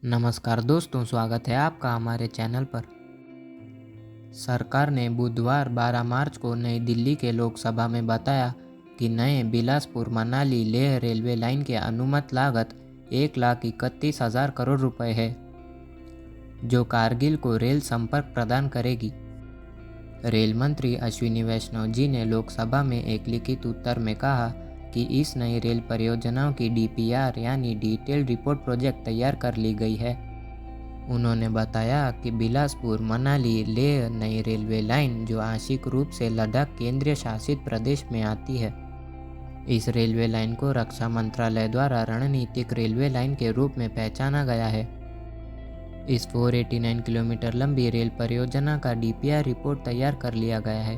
नमस्कार दोस्तों, स्वागत है आपका हमारे चैनल पर। सरकार ने बुधवार 12 मार्च को नई दिल्ली के लोकसभा में बताया कि नए बिलासपुर मनाली लेह रेलवे लाइन की अनुमानित लागत 1,31,000 करोड़ रुपए है, जो कारगिल को रेल संपर्क प्रदान करेगी। रेल मंत्री अश्विनी वैष्णव जी ने लोकसभा में एक लिखित उत्तर में कहा कि इस नई रेल परियोजनाओं की DPR यानी डिटेल रिपोर्ट प्रोजेक्ट तैयार कर ली गई है। उन्होंने बताया कि बिलासपुर मनाली लेह नई रेलवे लाइन, जो आंशिक रूप से लद्दाख केंद्रीय शासित प्रदेश में आती है, इस रेलवे लाइन को रक्षा मंत्रालय द्वारा रणनीतिक रेलवे लाइन के रूप में पहचाना गया है। इस 489 किलोमीटर लंबी रेल परियोजना का DPR रिपोर्ट तैयार कर लिया गया है।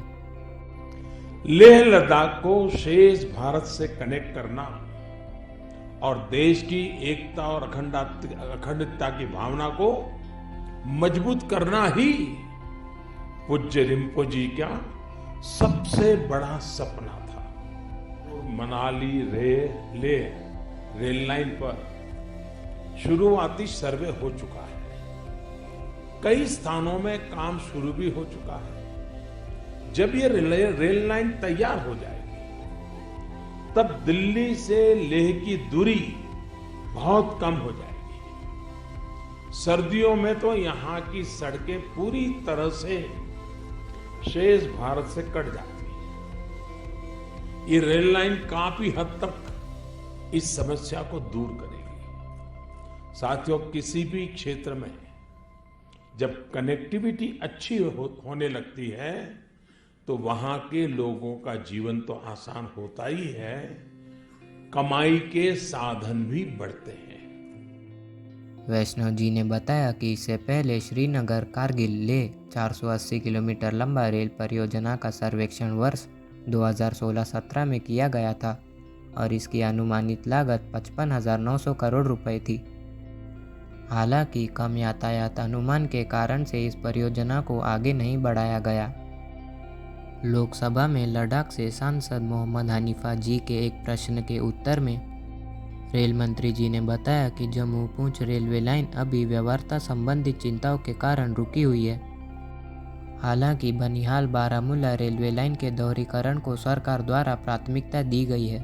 लेह लद्दाख को शेष भारत से कनेक्ट करना और देश की एकता और अखंडता की भावना को मजबूत करना ही पूज्य रिम्पोची का सबसे बड़ा सपना था। मनाली लेह रेल लाइन पर शुरुआती सर्वे हो चुका है। कई स्थानों में काम शुरू भी हो चुका है। जब ये रेल लाइन तैयार हो जाएगी, तब दिल्ली से लेह की दूरी बहुत कम हो जाएगी। सर्दियों में तो यहां की सड़कें पूरी तरह से शेष भारत से कट जाती हैं। ये रेल लाइन काफी हद तक इस समस्या को दूर करेगी। साथियों, किसी भी क्षेत्र में जब कनेक्टिविटी अच्छी होने लगती है तो वहां के लोगों का जीवन तो आसान होता ही है, कमाई के साधन भी बढ़ते हैं। वैष्णव जी ने बताया कि इससे पहले श्रीनगर कारगिल लेह 480 किलोमीटर लंबा रेल परियोजना का सर्वेक्षण वर्ष 2016-17 में किया गया था और इसकी अनुमानित लागत 55,900 करोड़ रुपए थी। हालांकि कम यातायात अनुमान के कारण से इस परियोजना को आगे नहीं बढ़ाया गया। लोकसभा में लद्दाख से सांसद मोहम्मद हनीफा जी के एक प्रश्न के उत्तर में रेल मंत्री जी ने बताया कि जम्मू पूंछ रेलवे लाइन अभी व्यवहार्यता संबंधित चिंताओं के कारण रुकी हुई है। हालांकि बनिहाल बारामूला रेलवे लाइन के दोहरीकरण को सरकार द्वारा प्राथमिकता दी गई है।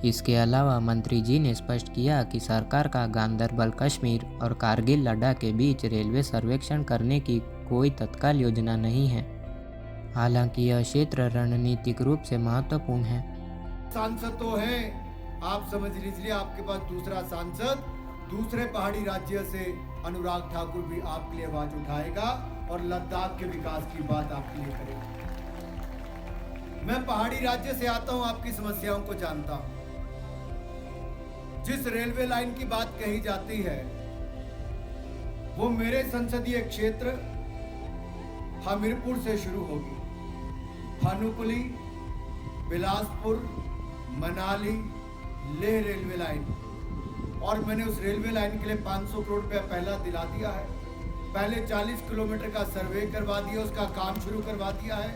इसके अलावा मंत्री जी ने स्पष्ट किया कि सरकार का गांदरबल कश्मीर और कारगिल लद्दाख के बीच रेलवे सर्वेक्षण करने की कोई तत्काल योजना नहीं है। हालांकि यह क्षेत्र रणनीतिक रूप से महत्वपूर्ण है। सांसद तो है, आप समझ लीजिए आपके पास दूसरा सांसद दूसरे पहाड़ी राज्य से अनुराग ठाकुर भी आपके लिए आवाज उठाएगा और लद्दाख के विकास की बात आपके लिए करेगा। मैं पहाड़ी राज्य से आता हूं, आपकी समस्याओं को जानता हूं। जिस रेलवे लाइन की बात कही जाती है वो मेरे संसदीय क्षेत्र हमीरपुर से शुरू होगी। भानुकुली, बिलासपुर, मनाली, लेह रेलवे लाइन, और मैंने उस रेलवे लाइन के लिए 500 करोड़ रुपया पहला दिला दिया है। पहले 40 किलोमीटर का सर्वे करवा दिया, उसका काम शुरू करवा दिया है।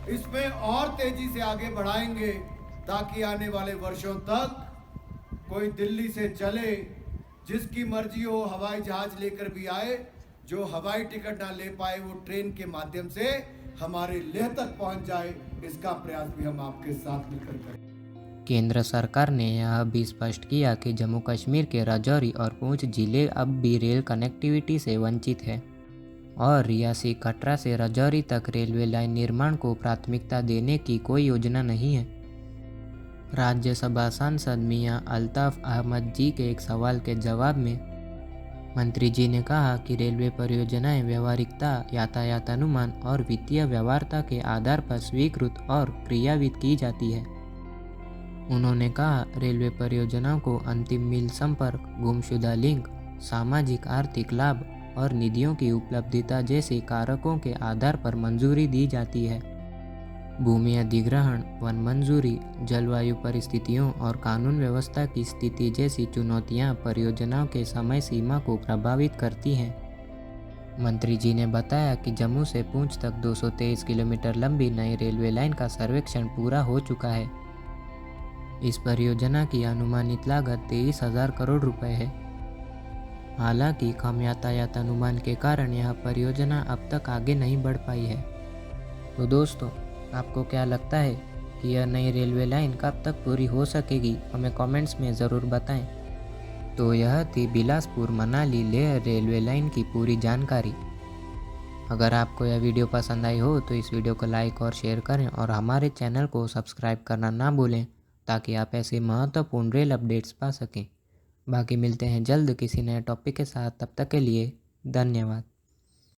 इसमें और तेजी से आगे बढ़ाएंगे ताकि आने वाले वर्षों तक कोई दिल्ली से चले, जिसकी मर्जी हो हवाई जहाज लेकर भी आए, जो हवाई टिकट ना ले पाए वो ट्रेन के माध्यम से हमारे लेह तक पहुंच जाए। इसका प्रयास भी हम आपके साथ मिलकर करें। केंद्र सरकार ने यह भी स्पष्ट किया कि जम्मू कश्मीर के राजौरी और पूंछ जिले अब भी रेल कनेक्टिविटी से वंचित है और रियासी कटरा से राजौरी तक रेलवे लाइन निर्माण को प्राथमिकता देने की कोई योजना नहीं है। राज्यसभा सांसद मियां अल्ताफ अहमद जी के एक सवाल के जवाब में मंत्री जी ने कहा कि रेलवे परियोजनाएं व्यवहारिकता, यातायात अनुमान और वित्तीय व्यवहार्यता के आधार पर स्वीकृत और क्रियान्वित की जाती है। उन्होंने कहा, रेलवे परियोजनाओं को अंतिम मील संपर्क, गुमशुदा लिंक, सामाजिक आर्थिक लाभ और निधियों की उपलब्धता जैसे कारकों के आधार पर मंजूरी दी जाती है। भूमि अधिग्रहण, वन मंजूरी, जलवायु परिस्थितियों और कानून व्यवस्था की स्थिति जैसी चुनौतियां परियोजनाओं के समय सीमा को प्रभावित करती हैं। मंत्री जी ने बताया कि जम्मू से पूंछ तक 223 किलोमीटर लंबी नई रेलवे लाइन का सर्वेक्षण पूरा हो चुका है। इस परियोजना की अनुमानित लागत 23,000 करोड़ रुपए है। हालांकि कम यातायात अनुमान के कारण यह परियोजना अब तक आगे नहीं बढ़ पाई है। तो दोस्तों, आपको क्या लगता है कि यह नई रेलवे लाइन कब तक पूरी हो सकेगी? हमें कमेंट्स में ज़रूर बताएं। तो यह थी बिलासपुर मनाली लेह रेलवे लाइन की पूरी जानकारी। अगर आपको यह वीडियो पसंद आई हो तो इस वीडियो को लाइक और शेयर करें और हमारे चैनल को सब्सक्राइब करना ना भूलें, ताकि आप ऐसे महत्वपूर्ण रेल अपडेट्स पा सकें। बाकी मिलते हैं जल्द किसी नए टॉपिक के साथ। तब तक के लिए धन्यवाद।